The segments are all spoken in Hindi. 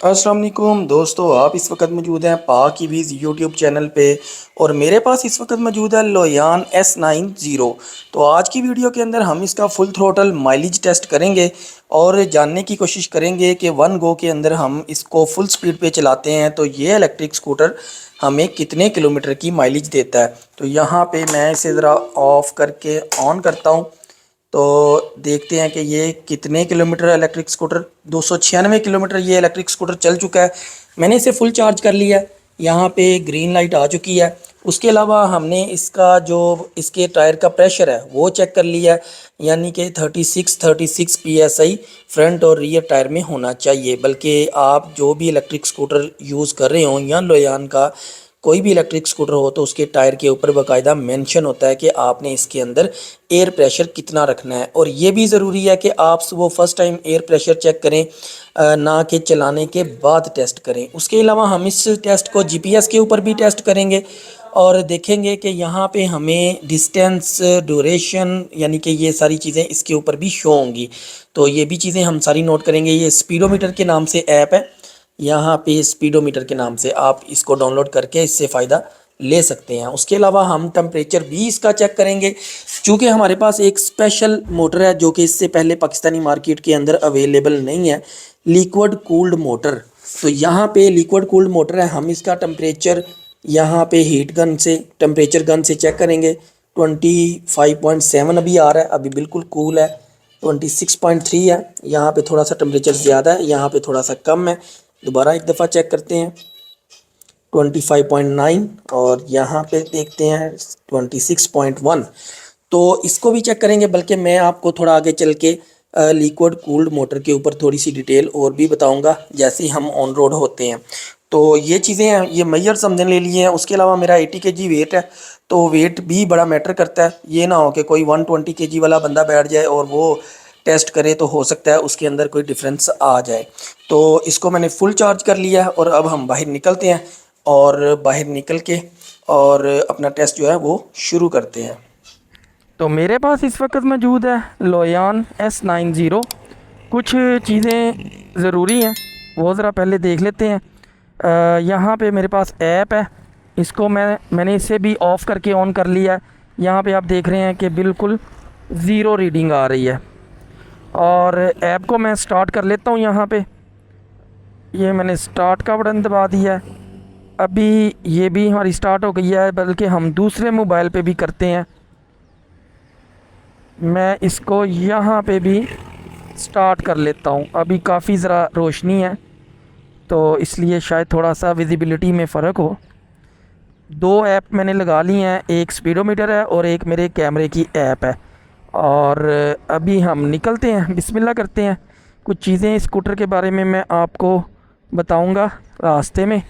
अस्सलाम वालेकुम दोस्तों, आप इस वक्त मौजूद हैं पाक ईवीज़ यूट्यूब चैनल पे। और मेरे पास इस वक्त मौजूद है लोयान S90। तो आज की वीडियो के अंदर हम इसका फुल थ्रोटल माइलेज टेस्ट करेंगे और जानने की कोशिश करेंगे कि वन गो के अंदर हम इसको फुल स्पीड पे चलाते हैं तो ये इलेक्ट्रिक स्कूटर हमें कितने किलोमीटर की माइलेज देता है। तो यहाँ पे मैं इसे ज़रा ऑफ़ करके ऑन करता हूँ तो देखते हैं कि ये कितने किलोमीटर इलेक्ट्रिक स्कूटर 296 किलोमीटर ये इलेक्ट्रिक स्कूटर चल चुका है। मैंने इसे फुल चार्ज कर लिया है। यहाँ पे ग्रीन लाइट आ चुकी है। उसके अलावा हमने इसका जो इसके टायर का प्रेशर है वो चेक कर लिया है, यानी कि 36 PSI फ्रंट और रियर टायर में होना चाहिए। बल्कि आप जो भी इलेक्ट्रिक स्कूटर यूज़ कर रहे हो या लोयान का कोई भी इलेक्ट्रिक स्कूटर हो तो उसके टायर के ऊपर बाकायदा मेंशन होता है कि आपने इसके अंदर एयर प्रेशर कितना रखना है। और ये भी ज़रूरी है कि आप वो first time air pressure check करें, ना कि चलाने के बाद टेस्ट करें। उसके अलावा हम इस टेस्ट को जीपीएस के ऊपर भी टेस्ट करेंगे और देखेंगे कि यहाँ पे हमें डिस्टेंस, ड्यूरेशन, यानी कि ये सारी चीज़ें इसके ऊपर भी शो होंगी। तो ये भी चीज़ें हम सारी नोट करेंगे। ये स्पीडोमीटर के नाम से ऐप है, यहाँ पे स्पीडोमीटर के नाम से आप इसको डाउनलोड करके इससे फ़ायदा ले सकते हैं। उसके अलावा हम टेम्परेचर भी इसका चेक करेंगे, चूँकि हमारे पास एक स्पेशल मोटर है जो कि इससे पहले पाकिस्तानी मार्केट के अंदर अवेलेबल नहीं है, लिक्विड कूल्ड मोटर। तो यहाँ पे लिक्विड कूल्ड मोटर है। हम इसका टेम्परेचर यहाँ पे हीट गन से, टेम्परेचर गन से चेक करेंगे। 25.7 अभी आ रहा है, अभी बिल्कुल कूल है। 26.3 है, यहाँ पे थोड़ा सा टेम्परेचर ज़्यादा है, यहाँ पे थोड़ा सा कम है। दोबारा एक दफ़ा चेक करते हैं। 25.9 और यहाँ पे देखते हैं 26.1। तो इसको भी चेक करेंगे। बल्कि मैं आपको थोड़ा आगे चल के लिक्विड कूल्ड मोटर के ऊपर थोड़ी सी डिटेल और भी बताऊंगा जैसे ही हम ऑन रोड होते हैं। तो ये चीज़ें हैं, ये मेजर्स हमने ले लिए हैं। उसके अलावा मेरा 80 kg वेट है, तो वेट भी बड़ा मैटर करता है। ये ना हो कि कोई 120 kg वाला बंदा बैठ जाए और वो टेस्ट करे तो हो सकता है उसके अंदर कोई डिफरेंस आ जाए। तो इसको मैंने फुल चार्ज कर लिया है और अब हम बाहर निकलते हैं और बाहर निकल के और अपना टेस्ट जो है वो शुरू करते हैं। तो मेरे पास इस वक्त मौजूद है लोयान S90। कुछ चीज़ें ज़रूरी हैं वो ज़रा पहले देख लेते हैं। यहाँ पे मेरे पास ऐप है, इसको मैंने इसे भी ऑफ़ करके ऑन कर लिया है। यहाँ पे आप देख रहे हैं कि बिल्कुल ज़ीरो रीडिंग आ रही है। और ऐप को मैं स्टार्ट कर लेता हूँ। यहाँ पे ये मैंने स्टार्ट का बटन दबा दिया है। अभी ये भी हमारी स्टार्ट हो गई है, बल्कि हम दूसरे मोबाइल पे भी करते हैं। मैं इसको यहाँ पे भी स्टार्ट कर लेता हूँ। अभी काफ़ी ज़रा रोशनी है तो इसलिए शायद थोड़ा सा विजिबिलिटी में फ़र्क हो। दो ऐप मैंने लगा ली हैं, एक स्पीडोमीटर है और एक मेरे कैमरे की ऐप है। और अभी हम निकलते हैं, बिस्मिल्लाह करते हैं। कुछ चीज़ें स्कूटर के बारे में मैं आपको बताऊंगा रास्ते में,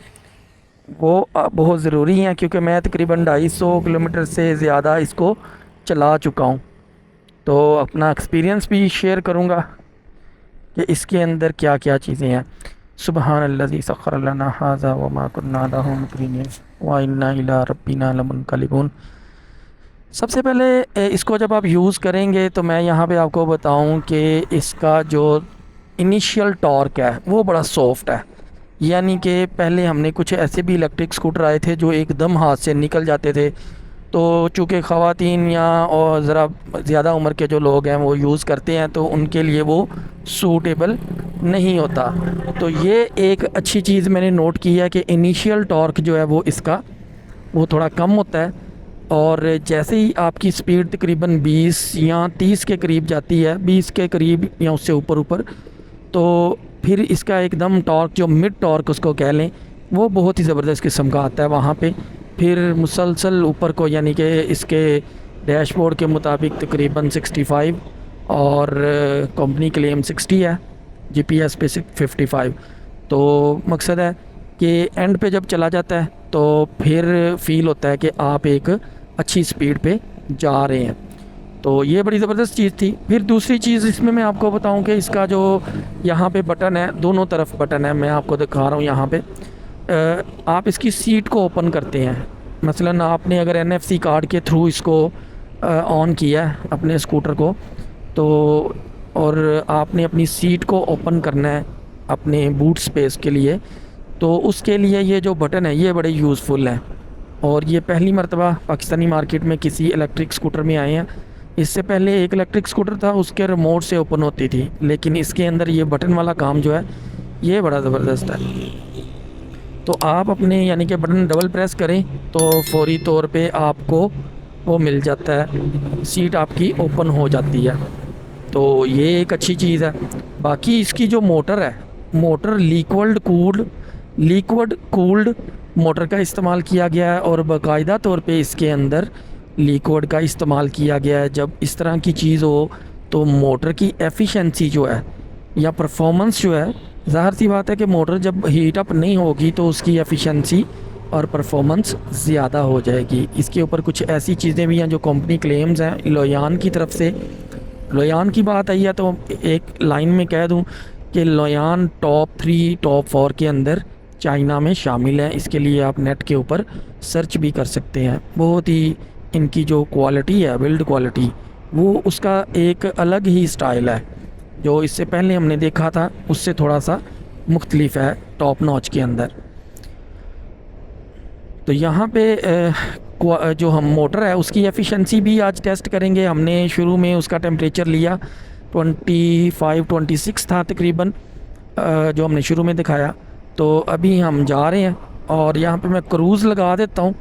वो बहुत ज़रूरी हैं क्योंकि मैं तकरीबन 250 किलोमीटर से ज़्यादा इसको चला चुका हूँ। तो अपना एक्सपीरियंस भी शेयर करूँगा कि इसके अंदर क्या क्या चीज़ें हैं। सुबहानल्लज़ी सख़्ख़र लना हाज़ा व मा कुन्ना लहू मुक़रिनीन व इन्ना इला रब्बिना लमुनक़लिबून। सबसे पहले इसको जब आप यूज़ करेंगे तो मैं यहाँ पे आपको बताऊँ कि इसका जो इनिशियल टॉर्क है वो बड़ा सॉफ्ट है। यानी कि पहले हमने कुछ ऐसे भी इलेक्ट्रिक स्कूटर आए थे जो एकदम हाथ से निकल जाते थे। तो चूँकि ख़वातीन या और ज़रा ज़्यादा उम्र के जो लोग हैं वो यूज़ करते हैं तो उनके लिए वो सूटेबल नहीं होता। तो ये एक अच्छी चीज़ मैंने नोट की है कि इनिशियल टॉर्क जो है वो इसका वो थोड़ा कम होता है। और जैसे ही आपकी स्पीड तकरीबन 20 या 30 के करीब जाती है, 20 के करीब या उससे ऊपर ऊपर, तो फिर इसका एकदम टॉर्क जो मिड टॉर्क उसको कह लें वो बहुत ही ज़बरदस्त किस्म का आता है वहाँ पे। फिर मुसलसल ऊपर को, यानी कि इसके डैशबोर्ड के मुताबिक तकरीबन 65 और कंपनी क्लेम 60 है, जीपीएस पे 55। तो मकसद है कि एंड पे जब चला जाता है तो फिर फील होता है कि आप एक अच्छी स्पीड पे जा रहे हैं। तो ये बड़ी ज़बरदस्त चीज़ थी। फिर दूसरी चीज़ इसमें मैं आपको बताऊं कि इसका जो यहाँ पे बटन है, दोनों तरफ बटन है, मैं आपको दिखा रहा हूँ। यहाँ पे आप इसकी सीट को ओपन करते हैं। मसलन आपने अगर एनएफसी कार्ड के थ्रू इसको ऑन किया है अपने स्कूटर को, तो और आपने अपनी सीट को ओपन करना है अपने बूट स्पेस के लिए। तो उसके लिए ये जो बटन है ये बड़े यूज़फुल हैं, और ये पहली मर्तबा पाकिस्तानी मार्केट में किसी इलेक्ट्रिक स्कूटर में आए हैं। इससे पहले एक इलेक्ट्रिक स्कूटर था, उसके रिमोट से ओपन होती थी, लेकिन इसके अंदर ये बटन वाला काम जो है ये बड़ा ज़बरदस्त है। तो आप अपने यानी कि बटन डबल प्रेस करें तो फौरी तौर पे आपको वो मिल जाता है, सीट आपकी ओपन हो जाती है। तो ये एक अच्छी चीज़ है। बाकी इसकी जो मोटर है, मोटर लिक्विड कूल्ड मोटर का इस्तेमाल किया गया है, और बाकायदा तौर पे इसके अंदर लिक्विड का इस्तेमाल किया गया है। जब इस तरह की चीज़ हो तो मोटर की एफिशिएंसी जो है या परफॉर्मेंस जो है, ज़ाहिर सी बात है कि मोटर जब हीट अप नहीं होगी तो उसकी एफिशिएंसी और परफॉर्मेंस ज़्यादा हो जाएगी। इसके ऊपर कुछ ऐसी चीज़ें भी हैं जो कंपनी क्लेम्स हैं लोयान की तरफ से। लोयान की बात आई है तो एक लाइन में कह दूं कि लोयान टॉप 3 टॉप 4 के अंदर चाइना में शामिल है। इसके लिए आप नेट के ऊपर सर्च भी कर सकते हैं। बहुत ही इनकी जो क्वालिटी है, बिल्ड क्वालिटी, वो उसका एक अलग ही स्टाइल है। जो इससे पहले हमने देखा था उससे थोड़ा सा मुख्तलिफ है टॉप नॉच के अंदर। तो यहाँ पे जो हम मोटर है उसकी एफिशिएंसी भी आज टेस्ट करेंगे। हमने शुरू में उसका टेम्परेचर लिया 25-26 था तकरीबन, जो हमने शुरू में दिखाया। तो अभी हम जा रहे हैं और यहाँ पे मैं क्रूज़ लगा देता हूँ।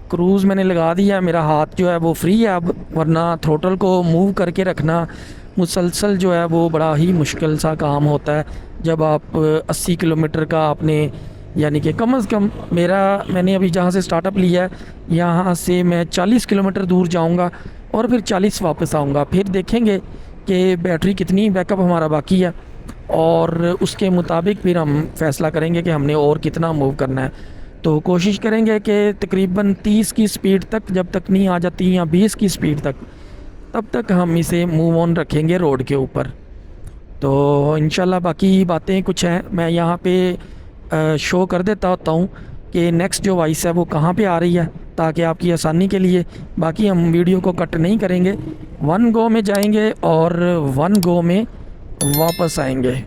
क्रूज़ मैंने लगा दिया, मेरा हाथ जो है वो फ्री है अब, वरना थ्रोटल को मूव करके रखना मुसलसल जो है वो बड़ा ही मुश्किल सा काम होता है। जब आप 80 किलोमीटर का आपने यानी कि कम से कम मैंने अभी जहाँ से स्टार्टअप लिया है यहाँ से मैं 40 किलोमीटर दूर जाऊँगा और फिर 40 वापस आऊँगा। फिर देखेंगे कि बैटरी कितनी बैकअप हमारा बाकी है, और उसके मुताबिक फिर हम फैसला करेंगे कि हमने और कितना मूव करना है। तो कोशिश करेंगे कि तकरीबन 30 की स्पीड तक जब तक नहीं आ जाती, या 20 की स्पीड तक, तब तक हम इसे मूव ऑन रखेंगे रोड के ऊपर। तो इंशाल्लाह बाकी बातें कुछ हैं मैं यहाँ पे शो कर देता होता हूँ कि नेक्स्ट जो वॉइस है वो कहाँ पे आ रही है, ताकि आपकी आसानी के लिए। बाकी हम वीडियो को कट नहीं करेंगे, वन गो में जाएंगे और वन गो में वापस आएंगे।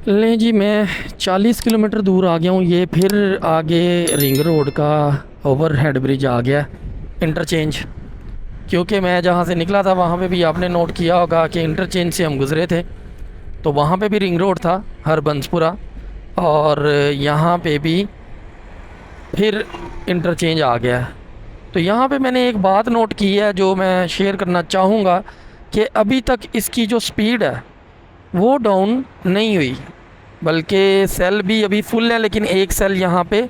लें जी, मैं 40 किलोमीटर दूर आ गया हूँ। ये फिर आगे रिंग रोड का ओवर हेड ब्रिज आ गया, इंटरचेंज। क्योंकि मैं जहाँ से निकला था वहाँ पे भी आपने नोट किया होगा कि इंटरचेंज से हम गुज़रे थे, तो वहाँ पे भी रिंग रोड था, हरबंसपुरा। और यहाँ पे भी फिर इंटरचेंज आ गया है। तो यहाँ पे मैंने एक बात नोट की है जो मैं शेयर करना चाहूँगा, कि अभी तक इसकी जो स्पीड है वो डाउन नहीं हुई, बल्कि सेल भी अभी फुल है, लेकिन एक सेल यहाँ पे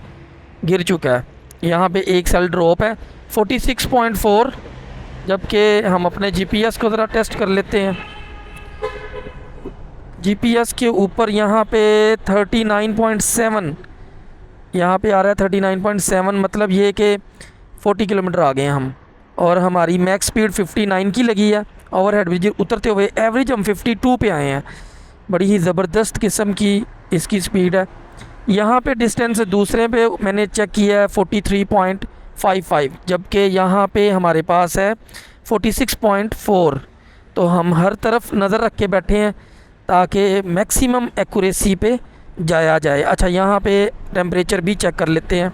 गिर चुका है। यहाँ पे एक सेल ड्रॉप है 46.4। जबकि हम अपने जीपीएस को ज़रा टेस्ट कर लेते हैं। जीपीएस के ऊपर यहाँ पे 39.7 यहाँ पे आ रहा है। 39.7 मतलब ये कि 40 किलोमीटर आ गए हैं हम। और हमारी मैक्स स्पीड 59 की लगी है। ओवरहेड ब्रिज उतरते हुए एवरेज हम 52 पे आए हैं। बड़ी ही ज़बरदस्त किस्म की इसकी स्पीड है। यहाँ पे डिस्टेंस दूसरे पे मैंने चेक किया है 43.55, जबकि यहाँ पे हमारे पास है 46.4। तो हम हर तरफ नज़र रख के बैठे हैं ताकि मैक्सिमम एक्यूरेसी पे जाया जाए। अच्छा, यहाँ पे टेम्परेचर भी चेक कर लेते हैं।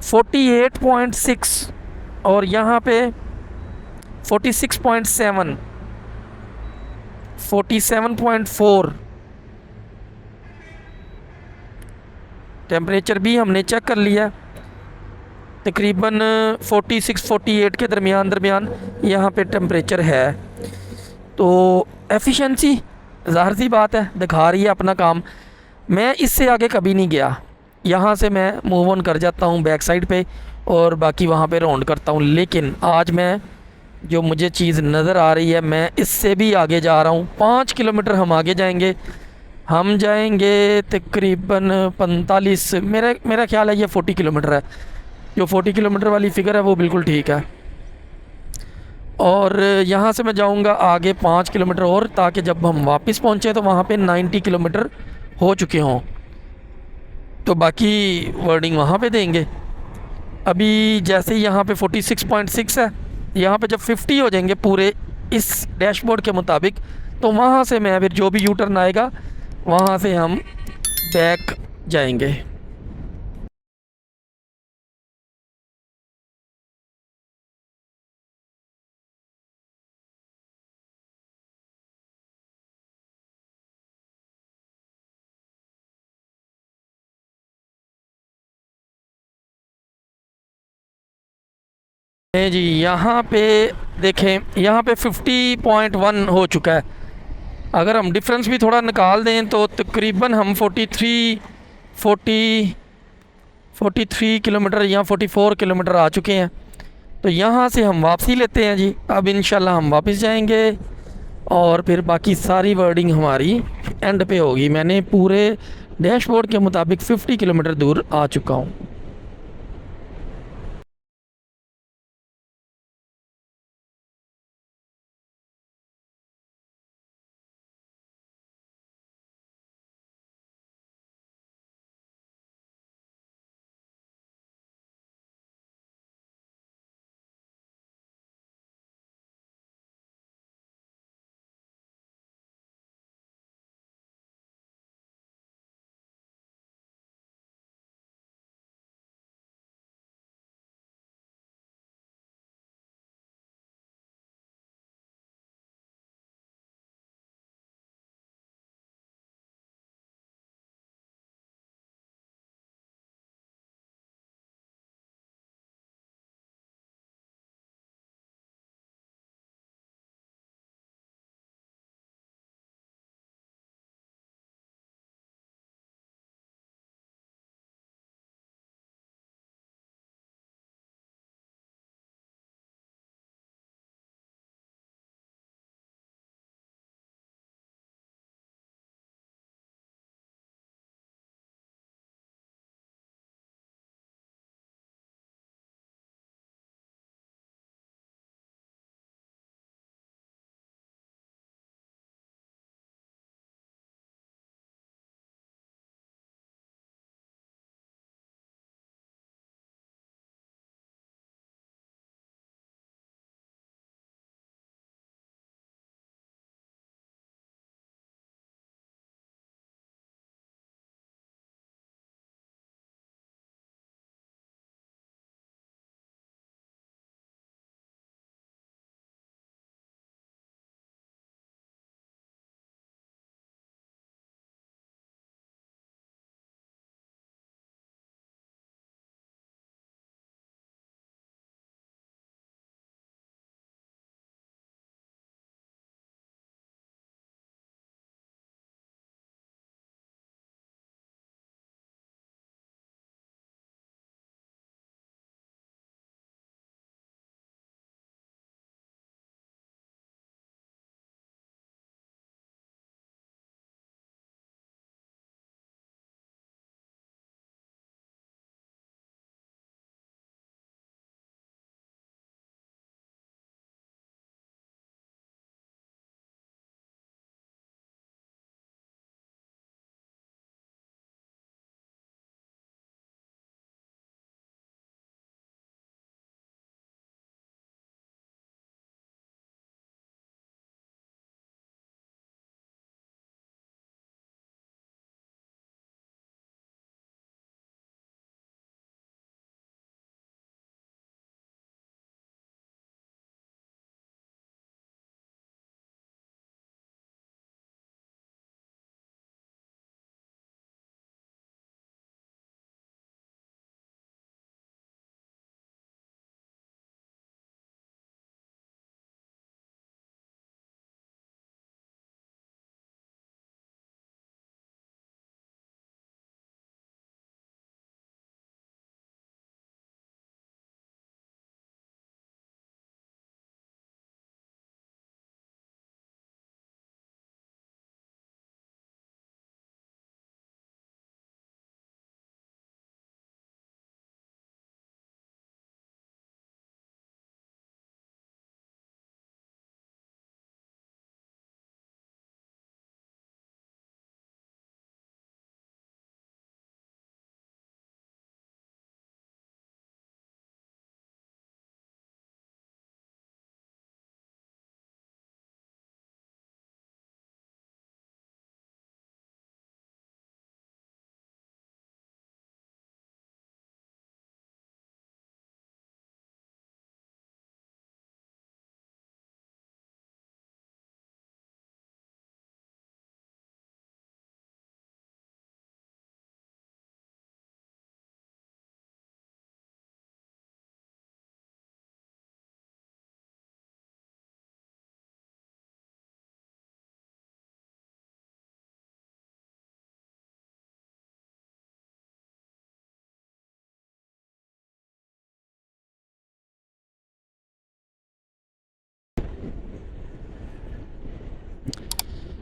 48.6 और यहाँ पे 46.7, 47.4 टेम्परेचर भी हमने चेक कर लिया। तकरीबन 46-48 के दरमियान दरमियान यहाँ पे टेम्परेचर है। तो एफिशिएंसी ज़ाहिर सी बात है दिखा रही है अपना काम। मैं इससे आगे कभी नहीं गया। यहाँ से मैं मूव ऑन कर जाता हूँ बैक साइड पे और बाकी वहाँ पे राउंड करता हूँ। लेकिन आज मैं जो मुझे चीज़ नज़र आ रही है, मैं इससे भी आगे जा रहा हूँ। 5 किलोमीटर हम आगे जाएंगे। हम जाएंगे तकरीबन 45, मेरा ख्याल है ये 40 किलोमीटर है। जो 40 किलोमीटर वाली फ़िगर है वो बिल्कुल ठीक है। और यहाँ से मैं जाऊँगा आगे 5 किलोमीटर और, ताकि जब हम वापस पहुँचे तो वहाँ पे 90 किलोमीटर हो चुके हों। तो बाकी वर्डिंग वहाँ पे देंगे। अभी जैसे ही यहाँ पे 46.6 है, यहाँ पे जब 50 हो जाएंगे पूरे इस डैशबोर्ड के मुताबिक, तो वहाँ से मैं फिर जो भी यू टर्न आएगा वहाँ से हम बैक जाएंगे। जी, यहाँ पे देखें, यहाँ पे 50.1 हो चुका है। अगर हम डिफरेंस भी थोड़ा निकाल दें तो तकरीबन हम 43 किलोमीटर या 44 किलोमीटर आ चुके हैं। तो यहाँ से हम वापसी लेते हैं जी। अब इंशाल्लाह हम वापस जाएंगे और फिर बाकी सारी वर्डिंग हमारी एंड पे होगी। मैंने पूरे डैशबोर्ड के मुताबिक 50 किलोमीटर दूर आ चुका हूँ।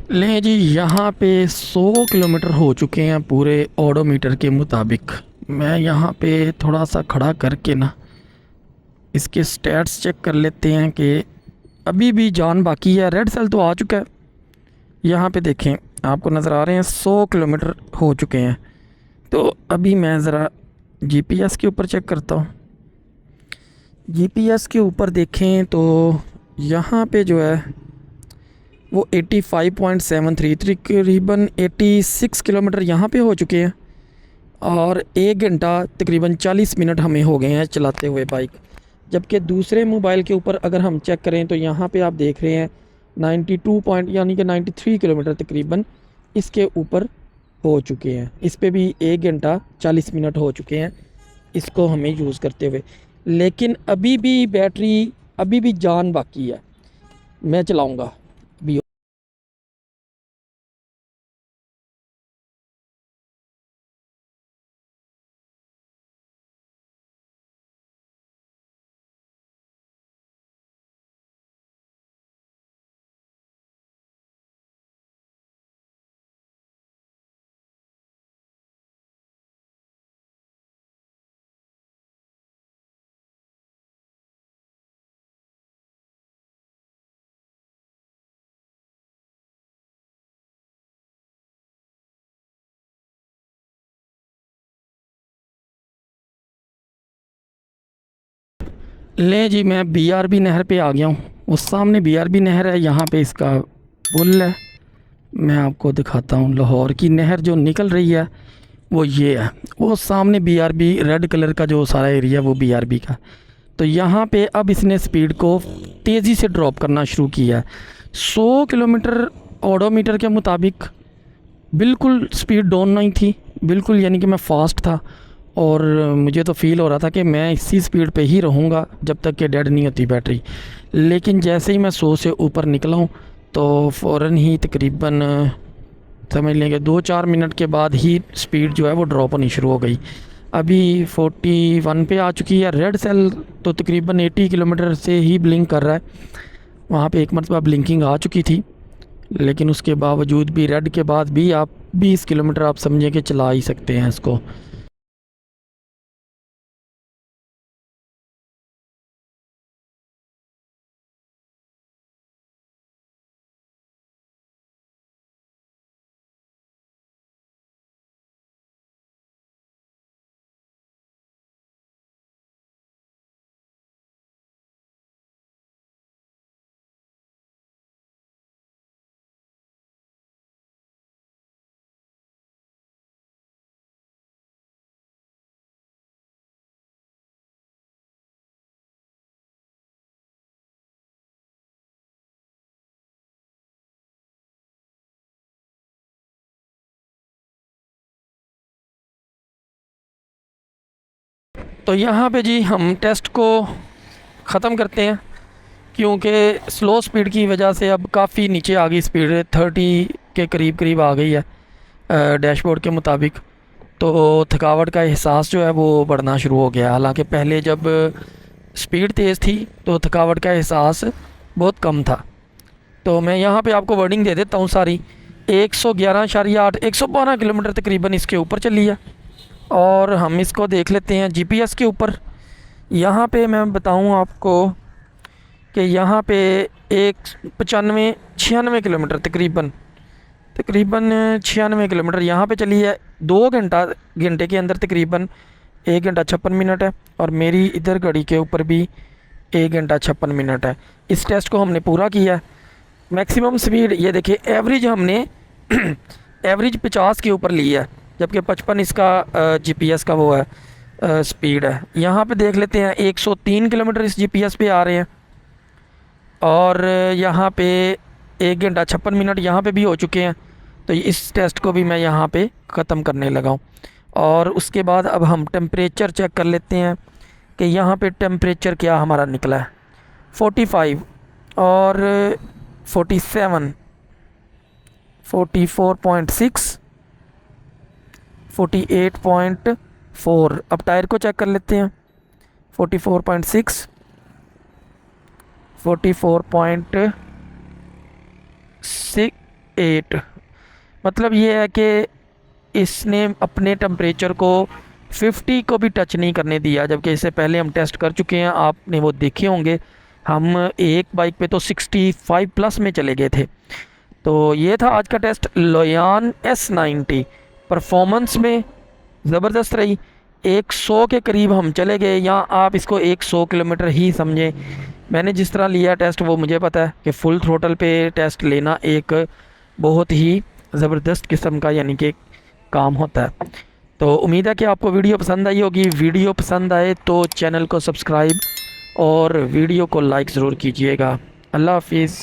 लें जी, यहाँ पे 100 किलोमीटर हो चुके हैं पूरे ओडोमीटर के मुताबिक। मैं यहाँ पे थोड़ा सा खड़ा करके ना इसके स्टैट्स चेक कर लेते हैं कि अभी भी जान बाकी है। रेड सेल तो आ चुका है। यहाँ पे देखें, आपको नज़र आ रहे हैं 100 किलोमीटर हो चुके हैं। तो अभी मैं ज़रा जीपीएस के ऊपर चेक करता हूँ। जीपीएस के ऊपर देखें तो यहाँ पे जो है वो 85.73 तकरीबन 86 किलोमीटर यहाँ पे हो चुके हैं, और 1 घंटा तकरीबन 40 मिनट हमें हो गए हैं चलाते हुए बाइक। जबकि दूसरे मोबाइल के ऊपर अगर हम चेक करें तो यहाँ पे आप देख रहे हैं 92 पॉइंट यानी कि 93 किलोमीटर तकरीबन इसके ऊपर हो चुके हैं। इस पे भी 1 घंटा 40 मिनट हो चुके हैं इसको हमें यूज़ करते हुए। लेकिन अभी भी बैटरी, अभी भी जान बाकी है। मैं चलाऊँगा भी। ले जी, मैं बीआरबी नहर पे आ गया हूँ। उस सामने बीआरबी नहर है, यहाँ पे इसका पुल है। मैं आपको दिखाता हूँ। लाहौर की नहर जो निकल रही है वो ये है। वो सामने बीआरबी रेड कलर का जो सारा एरिया वो बीआरबी का। तो यहाँ पे अब इसने स्पीड को तेज़ी से ड्रॉप करना शुरू किया है। 100 किलोमीटर ओडोमीटर के मुताबिक बिल्कुल स्पीड डाउन नहीं थी, बिल्कुल, यानी कि मैं फ़ास्ट था। और मुझे तो फ़ील हो रहा था कि मैं इसी स्पीड पे ही रहूँगा जब तक कि डेड नहीं होती बैटरी। लेकिन जैसे ही मैं 100 से ऊपर निकला हूँ तो फ़ौरन ही तकरीबन समझ लेंगे 2-4 मिनट के बाद ही स्पीड जो है वो ड्रॉप होनी शुरू हो गई। अभी 41 पे आ चुकी है। रेड सेल तो तकरीबन 80 किलोमीटर से ही ब्लिंक कर रहा है। वहाँ पे एक मरतबा ब्लिंकिंग आ चुकी थी, लेकिन उसके बावजूद भी रेड के बाद भी आप 20 किलोमीटर आप समझें कि चला ही सकते हैं इसको। तो यहाँ पे जी हम टेस्ट को ख़त्म करते हैं, क्योंकि स्लो स्पीड की वजह से अब काफ़ी नीचे आ गई स्पीड, 30 के करीब करीब आ गई है डैशबोर्ड के मुताबिक। तो थकावट का एहसास जो है वो बढ़ना शुरू हो गया। हालांकि पहले जब स्पीड तेज़ थी तो थकावट का एहसास बहुत कम था। तो मैं यहाँ पे आपको वर्डिंग दे देता हूँ सारी। 111.8 112 किलोमीटर तकरीबन इसके ऊपर चली है। और हम इसको देख लेते हैं जीपीएस के ऊपर। यहाँ पे मैं बताऊँ आपको कि यहाँ पे एक 95-96 किलोमीटर तकरीबन तकरीबन 96 किलोमीटर यहाँ पे चली है। 2 घंटे के अंदर तकरीबन 1 घंटा 56 मिनट है, और मेरी इधर घड़ी के ऊपर भी 1 घंटा 56 मिनट है। इस टेस्ट को हमने पूरा किया है। मैक्सिमम स्पीड ये देखिए, एवरेज हमने एवरेज 50 के ऊपर ली है, जबकि 55 इसका जीपीएस का वो है स्पीड है। यहाँ पे देख लेते हैं 103 किलोमीटर इस जीपीएस पे आ रहे हैं, और यहाँ पे 1 घंटा 56 मिनट यहाँ पे भी हो चुके हैं। तो इस टेस्ट को भी मैं यहाँ पे ख़त्म करने लगा हूँ। और उसके बाद अब हम टेम्परेचर चेक कर लेते हैं कि यहाँ पे टेम्परेचर क्या हमारा निकला है। 45 और 47, 44.6, 48.4। अब टायर को चेक कर लेते हैं। 44.6, 44.6, 8। मतलब ये है कि इसने अपने टेम्परेचर को 50 को भी टच नहीं करने दिया, जबकि इससे पहले हम टेस्ट कर चुके हैं, आपने वो देखे होंगे। हम एक बाइक पे तो 65 प्लस में चले गए थे। तो ये था आज का टेस्ट। लोयान S90 परफॉर्मेंस में ज़बरदस्त रही। 100 के करीब हम चले गए, या आप इसको 100 किलोमीटर ही समझें। मैंने जिस तरह लिया टेस्ट वो मुझे पता है कि फुल थ्रोटल पे टेस्ट लेना एक बहुत ही ज़बरदस्त किस्म का यानी कि काम होता है। तो उम्मीद है कि आपको वीडियो पसंद आई होगी। वीडियो पसंद आए तो चैनल को सब्सक्राइब और वीडियो को लाइक ज़रूर कीजिएगा। अल्लाह हाफिज़।